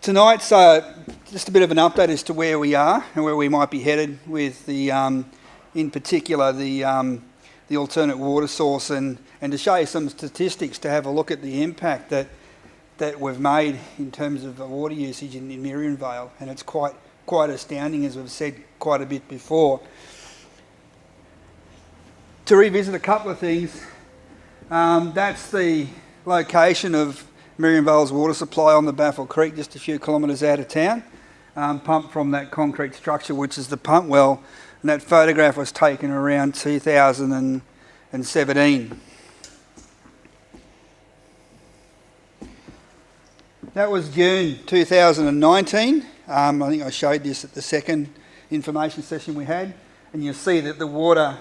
Tonight's just a bit of an update as to where we are and where we might be headed with the, in particular, the alternate water source, and to show you some statistics to have a look at the impact that we've made in terms of water usage in Miriam Vale, and it's quite astounding, as we've said quite a bit before. To revisit a couple of things, that's the location of Miriam Vale's water supply on the Baffle Creek, just a few kilometres out of town, pumped from that concrete structure, which is the pump well, and that photograph was taken around 2017. That was June 2019. I think I showed this at the second information session we had, and you'll see that the water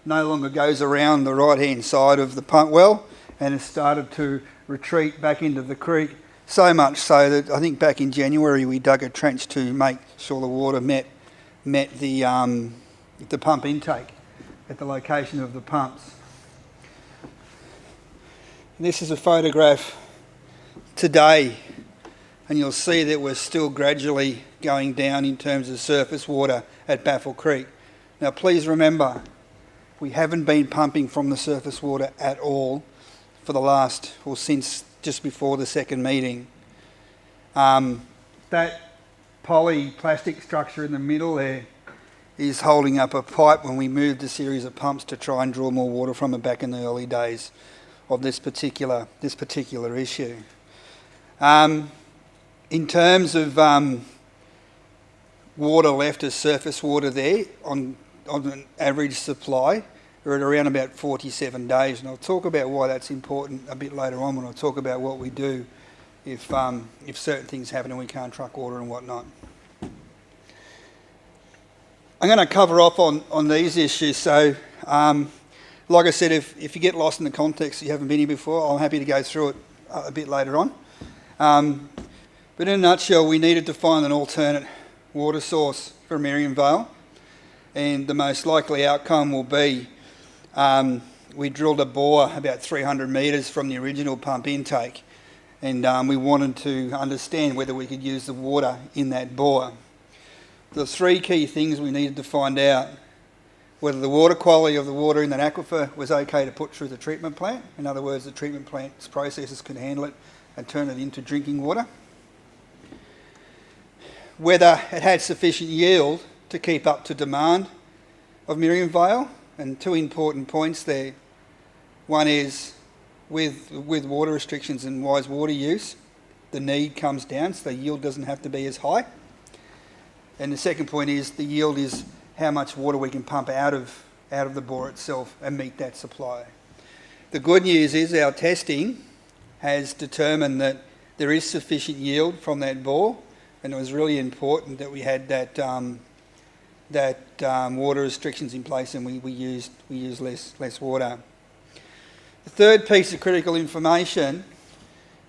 no longer goes around the right-hand side of the pump well and has started to retreat back into the creek, so much so that I think back in January we dug a trench to make sure the water met the pump intake at the location of the pumps. And this is a photograph today, and you'll see that we're still gradually going down in terms of surface water at Baffle Creek. Now please remember, we haven't been pumping from the surface water at all for the last, or since just before the second meeting. That poly plastic structure in the middle there is holding up a pipe when we moved a series of pumps to try and draw more water from it back in the early days of this particular issue. In terms of water left as surface water there, on an average supply, we're at around about 47 days, and I'll talk about why that's important a bit later on when I talk about what we do if certain things happen and we can't truck water and whatnot. I'm going to cover off on these issues. So, like I said, if you get lost in the context, you haven't been here before, I'm happy to go through it a bit later on. But in a nutshell, we needed to find an alternate water source for Miriam Vale, and the most likely outcome will be we drilled a bore about 300 metres from the original pump intake, and we wanted to understand whether we could use the water in that bore. The three key things we needed to find out: whether the water quality of the water in that aquifer was okay to put through the treatment plant, in other words, the treatment plant's processes could handle it and turn it into drinking water; whether it had sufficient yield to keep up to demand of Miriam Vale. And two important points there. One is, with water restrictions and wise water use, the need comes down, so the yield doesn't have to be as high. And the second point is, the yield is how much water we can pump out of the bore itself and meet that supply. The good news is our testing has determined that there is sufficient yield from that bore, and it was really important that we had that water restrictions in place, and we used less water. The third piece of critical information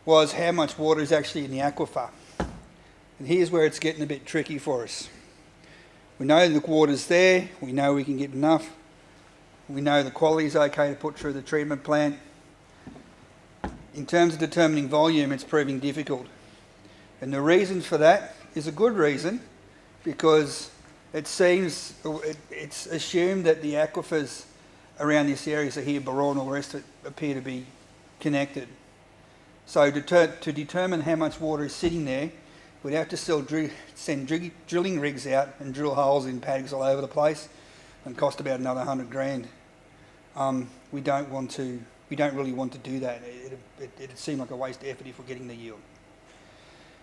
was how much water is actually in the aquifer. And here's where it's getting a bit tricky for us. We know the water's there, we know we can get enough, we know the quality is okay to put through the treatment plant. In terms of determining volume, it's proving difficult. And the reason for that is a good reason, because it's assumed that the aquifers around this area, so here, Barol and all the rest of it, appear to be connected. So to determine how much water is sitting there, we'd have to send drilling rigs out and drill holes in paddocks all over the place, and cost about another 100 grand. We don't really want to do that. It'd seem like a waste of effort if we're getting the yield.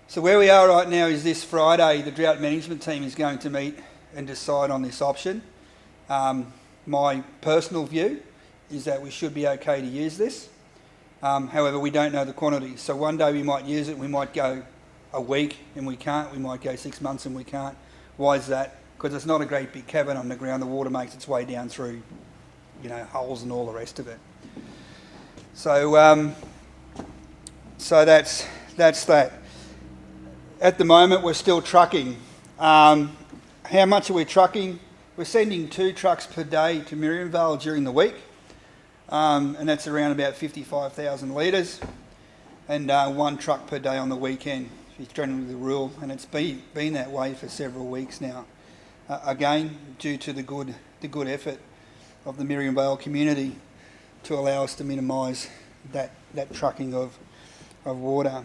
So where we are right now is this Friday, the drought management team is going to meet and decide on this option. My personal view is that we should be okay to use this. However, we don't know the quantity. So one day we might use it, we might go a week and we can't, we might go 6 months and we can't. Why is that? Because it's not a great big cavern underground. The water makes its way down through, holes and all the rest of it. So, so that's that. At the moment, we're still trucking. How much are we trucking? We're sending 2 trucks per day to Miriam Vale during the week, and that's around about 55,000 litres, and 1 truck per day on the weekend. is generally the rule, and it's been that way for several weeks now. Again, due to the good effort of the Miriam Vale community to allow us to minimise that trucking of water.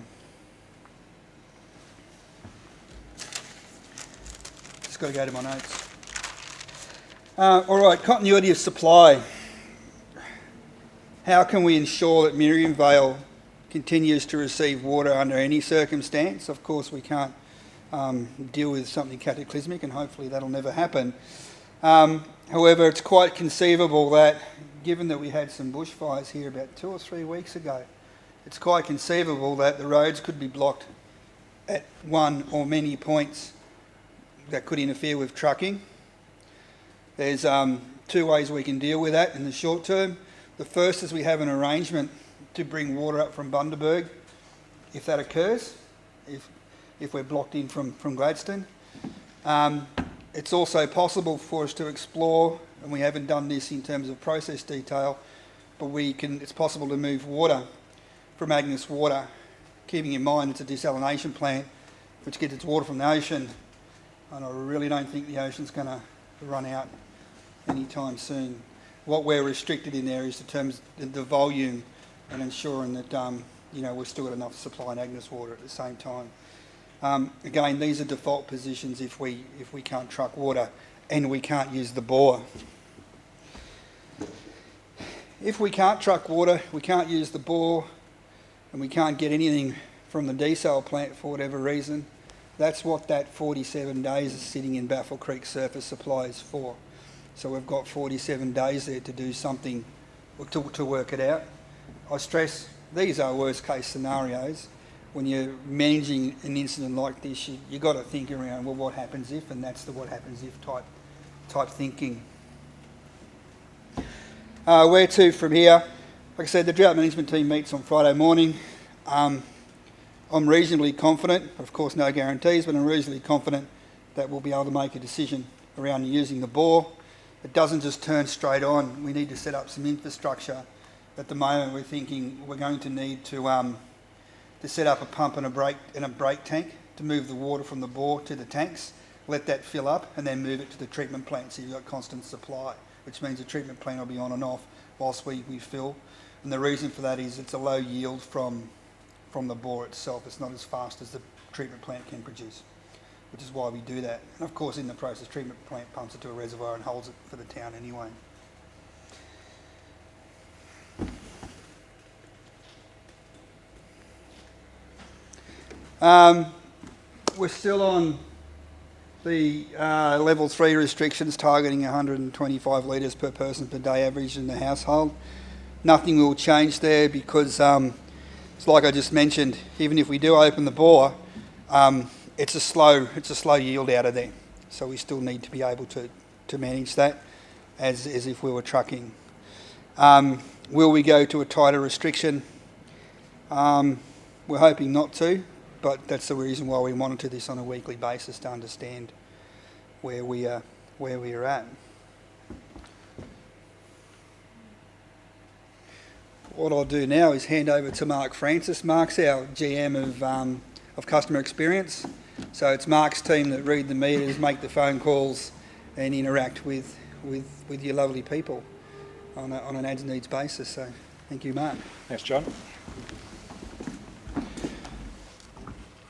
Just got to go to my notes. All right, continuity of supply. How can we ensure that Miriam Vale continues to receive water under any circumstance? Of course, we can't deal with something cataclysmic, and hopefully that'll never happen. However, it's quite conceivable that, given that we had some bushfires here about 2 or 3 weeks ago, it's quite conceivable that the roads could be blocked at one or many points that could interfere with trucking. There's 2 ways we can deal with that in the short term. The first is we have an arrangement to bring water up from Bundaberg if that occurs, if we're blocked in from Gladstone. It's also possible for us to explore, and we haven't done this in terms of process detail, but it's possible to move water from Agnes Water, keeping in mind it's a desalination plant which gets its water from the ocean, and I really don't think the ocean's going to run out anytime soon. What we're restricted in there is in terms of the volume and ensuring that we've still got enough supply in Agnes Water at the same time. Again, these are default positions if we can't truck water and we can't use the bore. If we can't truck water, we can't use the bore, and we can't get anything from the desal plant for whatever reason, that's what that 47 days of sitting in Baffle Creek surface supply is for. So we've got 47 days there to do something, to work it out. I stress, these are worst case scenarios. When you're managing an incident like this, you've got to think around, well, what happens if, and that's the what happens if type thinking. Where to from here? Like I said, the drought management team meets on Friday morning. I'm reasonably confident, of course no guarantees, but I'm reasonably confident that we'll be able to make a decision around using the bore. It doesn't just turn straight on. We need to set up some infrastructure. At the moment we're thinking we're going to need to set up a pump and a brake tank to move the water from the bore to the tanks, let that fill up, and then move it to the treatment plant so you've got constant supply, which means the treatment plant will be on and off whilst we fill. And the reason for that is it's a low yield from the bore itself. It's not as fast as the treatment plant can produce, which is why we do that. And of course in the process, treatment plant pumps it to a reservoir and holds it for the town anyway. We're still on the level 3 restrictions targeting 125 litres per person per day average in the household. Nothing will change there because it's like I just mentioned, even if we do open the bore, it's a slow yield out of there. So we still need to be able to manage that as if we were trucking. Will we go to a tighter restriction? We're hoping not to, but that's the reason why we monitor this on a weekly basis to understand where we are at. What I'll do now is hand over to Mark Francis. Mark's our GM of customer experience. So it's Mark's team that read the meters, make the phone calls, and interact with your lovely people on an as needs basis. So thank you, Mark. Thanks, John.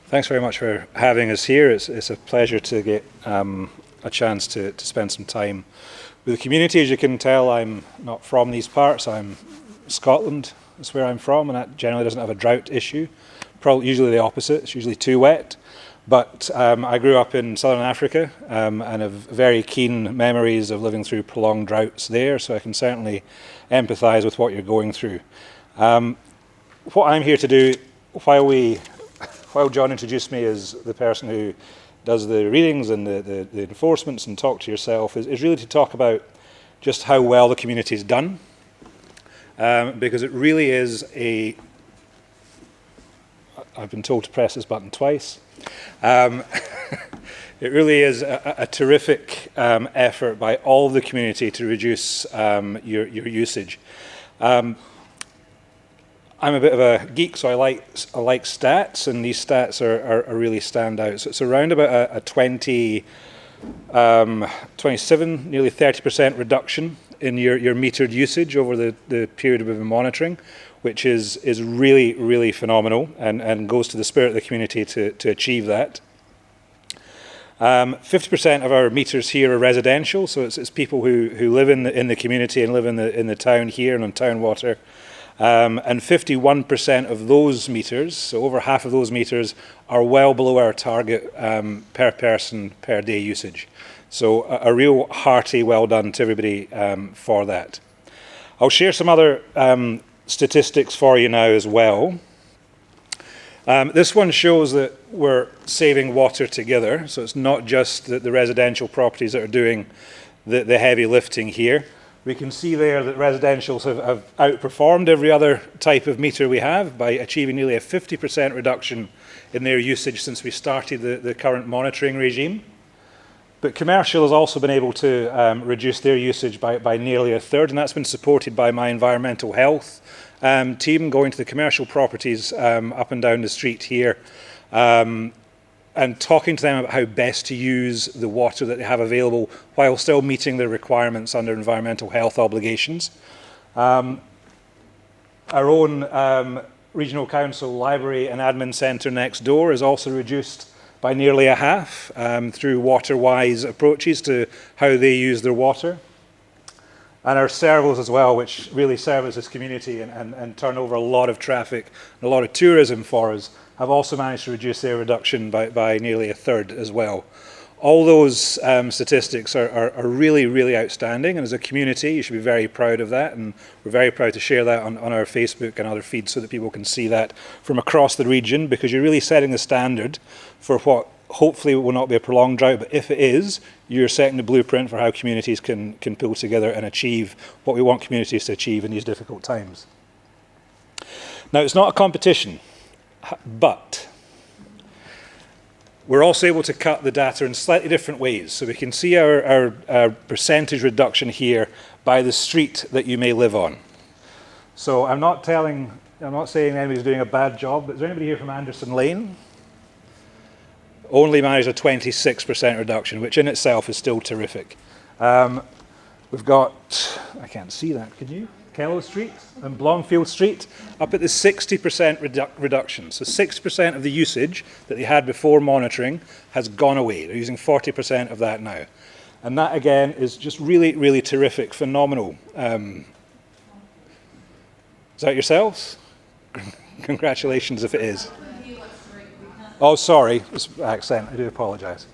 Thanks very much for having us here. It's a pleasure to get a chance to spend some time with the community. As you can tell, I'm not from these parts. I'm Scotland. That's where I'm from, and that generally doesn't have a drought issue. Probably usually the opposite. It's usually too wet. But I grew up in southern Africa and have very keen memories of living through prolonged droughts there, so I can certainly empathise with what you're going through. What I'm here to do, while John introduced me as the person who does the readings and the enforcements and talk to yourself, is really to talk about just how well the community's done. Because it really is I've been told to press this button twice. It really is a terrific effort by all of the community to reduce your usage. I'm a bit of a geek, so I like stats, and these stats are really stand out. So it's around about a 27, nearly 30% reduction in your metered usage over the period we've been monitoring, which is really, really phenomenal, and goes to the spirit of the community to achieve that. 50% of our meters here are residential, so it's people who live in the community and live in the town here and on town water. And 51% of those meters, so over half of those meters, are well below our target per person per day usage. So a real hearty well done to everybody for that. I'll share some other statistics for you now as well. This one shows that we're saving water together, so it's not just the residential properties that are doing the heavy lifting here. We can see there that residentials have outperformed every other type of meter we have by achieving nearly a 50% reduction in their usage since we started the current monitoring regime. But commercial has also been able to reduce their usage by nearly a third, and that's been supported by my environmental health team going to the commercial properties up and down the street here and talking to them about how best to use the water that they have available while still meeting their requirements under environmental health obligations. Our own regional council library and admin centre next door is also reduced by nearly a half through water-wise approaches to how they use their water. And our servos as well, which really service this community and turn over a lot of traffic and a lot of tourism for us, have also managed to reduce their reduction by nearly a third as well. All those statistics are really, really outstanding, and as a community you should be very proud of that, and we're very proud to share that on our Facebook and other feeds so that people can see that from across the region, because you're really setting the standard for what hopefully will not be a prolonged drought, but if it is, you're setting the blueprint for how communities can pull together and achieve what we want communities to achieve in these difficult times. Now, it's not a competition, but we're also able to cut the data in slightly different ways. So we can see our percentage reduction here by the street that you may live on. So I'm not saying anybody's doing a bad job, but is there anybody here from Anderson Lane? Only managed a 26% reduction, which in itself is still terrific. We've got, I can't see that, can you? Kellow Street and Blomfield Street up at the 60% reduction. So 6% of the usage that they had before monitoring has gone away. They're using 40% of that now. And that again is just really, really terrific, phenomenal. Is that yourselves? Congratulations if it is. Oh, sorry, it's accent, I do apologise.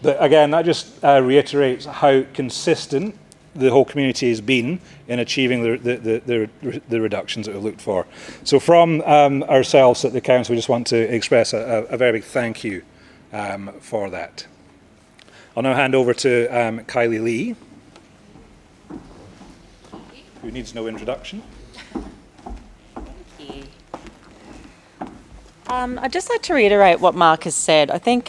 But again, that just reiterates how consistent the whole community has been in achieving the reductions that we've looked for. So from ourselves at the council, we just want to express a very big thank you for that. I'll now hand over to Kylie Lee, who needs no introduction. I'd just like to reiterate what Mark has said. I think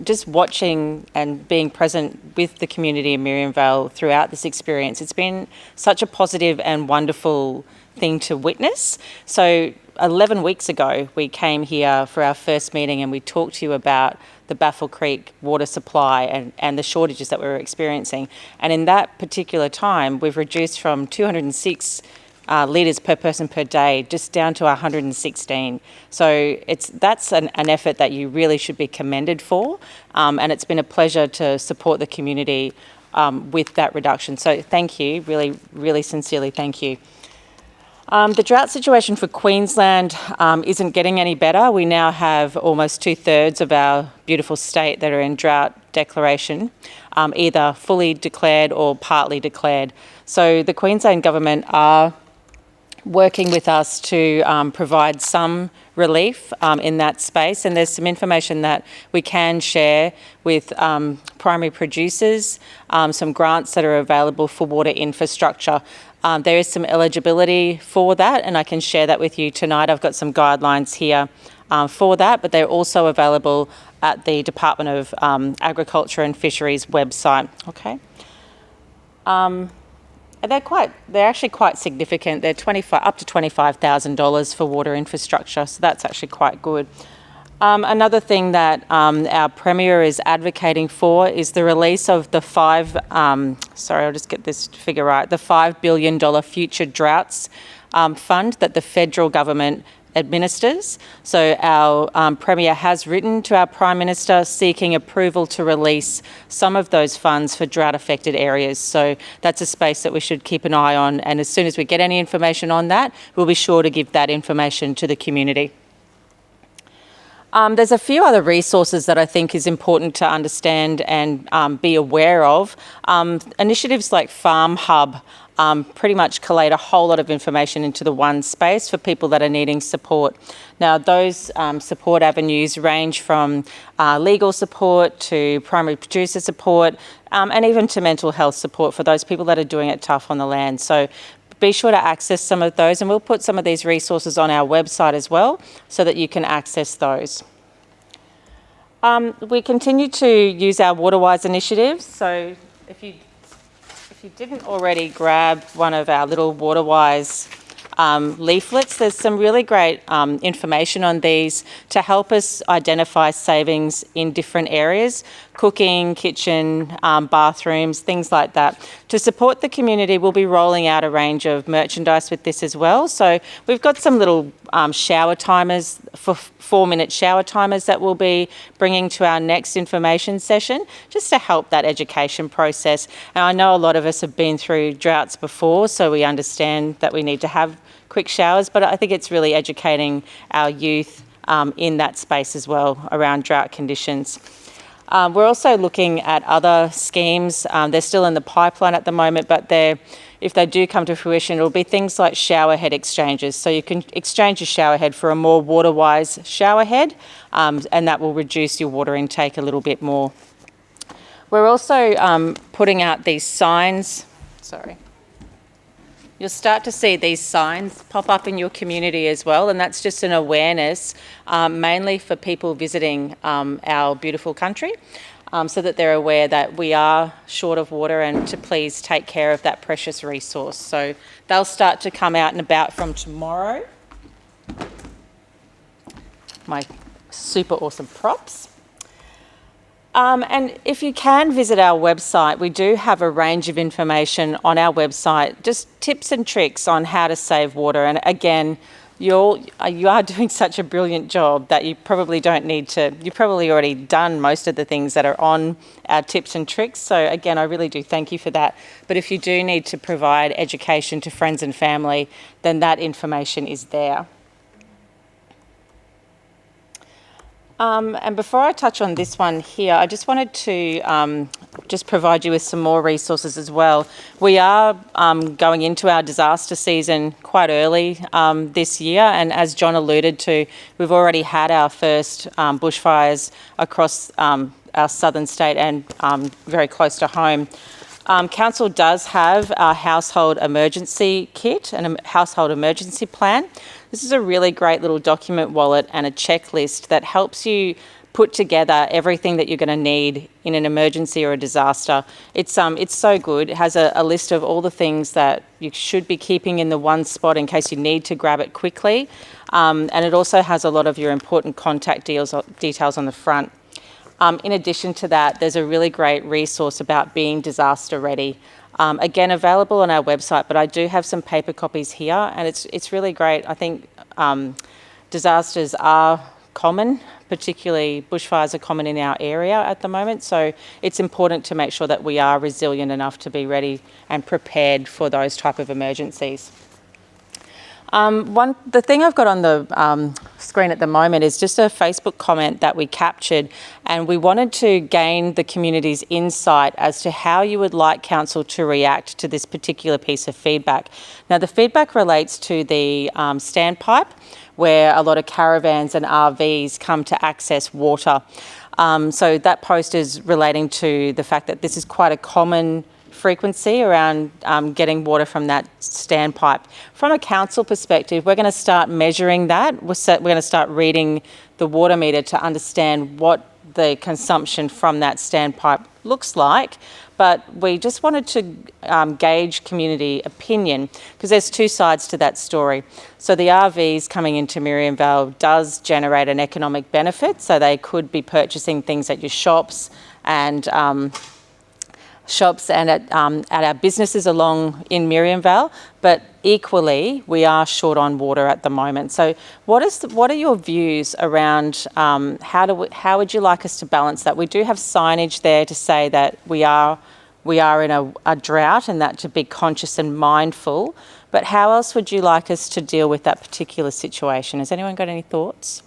just watching and being present with the community in Miriam Vale throughout this experience, it's been such a positive and wonderful thing to witness. So 11 weeks ago, we came here for our first meeting and we talked to you about the Baffle Creek water supply and the shortages that we were experiencing. And in that particular time, we've reduced from 206 litres per person per day, just down to 116. So that's an effort that you really should be commended for, and it's been a pleasure to support the community with that reduction. So thank you, really, really sincerely thank you. The drought situation for Queensland isn't getting any better. We now have almost 2/3 of our beautiful state that are in drought declaration, either fully declared or partly declared. So the Queensland government are working with us to provide some relief in that space, and there's some information that we can share with primary producers, some grants that are available for water infrastructure. There is some eligibility for that, and I can share that with you tonight. I've got some guidelines here for that, but they're also available at the Department of Agriculture and Fisheries website. Okay. they're actually quite significant. They're up to $25,000 for water infrastructure, so that's actually quite good. Another thing that our Premier is advocating for is the release of the I'll just get this figure right, the $5 billion Future Droughts Fund that the federal government administers. So our Premier has written to our Prime Minister seeking approval to release some of those funds for drought-affected areas. So that's a space that we should keep an eye on, and as soon as we get any information on that, we'll be sure to give that information to the community. There's a few other resources that I think is important to understand and be aware of. Initiatives like Farm Hub pretty much collate a whole lot of information into the one space for people that are needing support. Now, those support avenues range from legal support to primary producer support and even to mental health support for those people that are doing it tough on the land. So be sure to access some of those, and we'll put some of these resources on our website as well so that you can access those. We continue to use our WaterWise initiatives. So if you didn't already grab one of our little WaterWise leaflets, there's some really great information on these to help us identify savings in different areas: cooking, kitchen, bathrooms, things like that. To support the community, we'll be rolling out a range of merchandise with this as well. So we've got some little shower timers, for 4-minute shower timers that we'll be bringing to our next information session, just to help that education process. And I know a lot of us have been through droughts before, so we understand that we need to have quick showers, but I think it's really educating our youth in that space as well around drought conditions. We're also looking at other schemes. They're still in the pipeline at the moment, but if they do come to fruition, it'll be things like shower head exchanges. So you can exchange a shower head for a more water-wise shower head, and that will reduce your water intake a little bit more. We're also putting out these signs. You'll start to see these signs pop up in your community as well, and that's just an awareness, mainly for people visiting our beautiful country, so that they're aware that we are short of water and to please take care of that precious resource. So they'll start to come out and about from tomorrow. My super awesome props. And if you can visit our website, we do have a range of information on our website, just tips and tricks on how to save water. And again, you are doing such a brilliant job that you probably don't need to, you've probably already done most of the things that are on our tips and tricks. So again, I really do thank you for that. But if you do need to provide education to friends and family, then that information is there. And before I touch on this one here, I just wanted to just provide you with some more resources as well. We are going into our disaster season quite early this year, and as John alluded to, we've already had our first bushfires across our southern state and very close to home. Council does have a household emergency kit and a household emergency plan. This is a really great little document wallet and a checklist that helps you put together everything that you're going to need in an emergency or a disaster. It's so good. It has a list of all the things that you should be keeping in the one spot in case you need to grab it quickly. And it also has a lot of your important contact details on the front. In addition to that, there's a really great resource about being disaster ready. Again, available on our website, but I do have some paper copies here, and it's really great. I think disasters are common, particularly bushfires are common in our area at the moment, so it's important to make sure that we are resilient enough to be ready and prepared for those type of emergencies. The thing I've got on the screen at the moment is just a Facebook comment that we captured, and we wanted to gain the community's insight as to how you would like council to react to this particular piece of feedback. Now, the feedback relates to the standpipe, where a lot of caravans and RVs come to access water. So that post is relating to the fact that this is quite a common frequency around getting water from that standpipe. From a council perspective, we're going to start measuring that. We're going to start reading the water meter to understand what the consumption from that standpipe looks like. but we just wanted to gauge community opinion because there's two sides to that story. So the RVs coming into Miriam Vale does generate an economic benefit, so they could be purchasing things at your shops and at our businesses along in Miriam Vale, but equally we are short on water at the moment. So what are your views around how would you like us to balance that? We do have signage there to say that we are in a drought and that to be conscious and mindful, but how else would you like us to deal with that particular situation? Has anyone got any thoughts?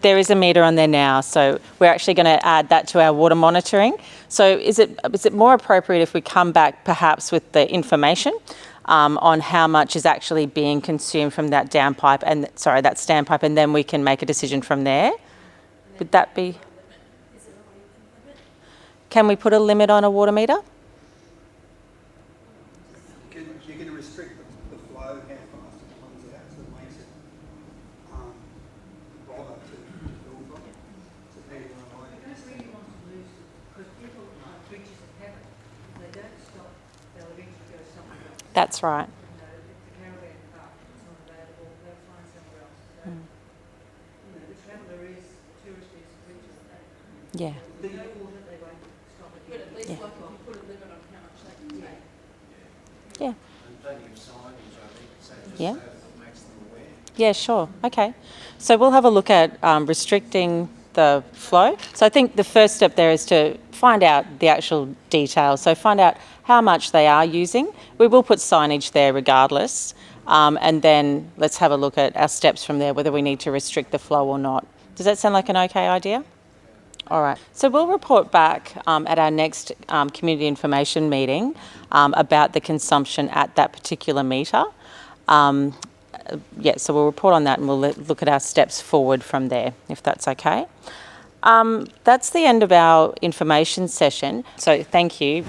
There is a meter on there now, so we're actually going to add that to our water monitoring. So is it more appropriate if we come back perhaps with the information on how much is actually being consumed from that that standpipe, and then we can make a decision from there? Would that be? Can we put a limit on a water meter? You're going to restrict the flow, how fast it comes out, so it makes it bother to build from. So people are like, I don't really want to lose it, because people are creatures of habit. If they don't stop, they'll eventually go somewhere else. That's right. You know, if the caravan park is not available, they'll find somewhere else to go. You know, the traveller is, the tourist is a creature of habit. Yeah. If there's no water, they won't stop again. But at least Yeah. like if you put a limit on how much they can take. Yeah. And plenty of signage, I think, so just Yeah. so that it makes them aware. Yeah, sure. Okay. So we'll have a look at restricting the flow. So I think the first step there is to find out the actual details. So find out how much they are using. We will put signage there regardless. And then let's have a look at our steps from there, whether we need to restrict the flow or not. Does that sound like an okay idea? All right. So we'll report back at our next community information meeting about the consumption at that particular meter. So we'll report on that and we'll look at our steps forward from there, if that's okay. That's the end of our information session. So thank you.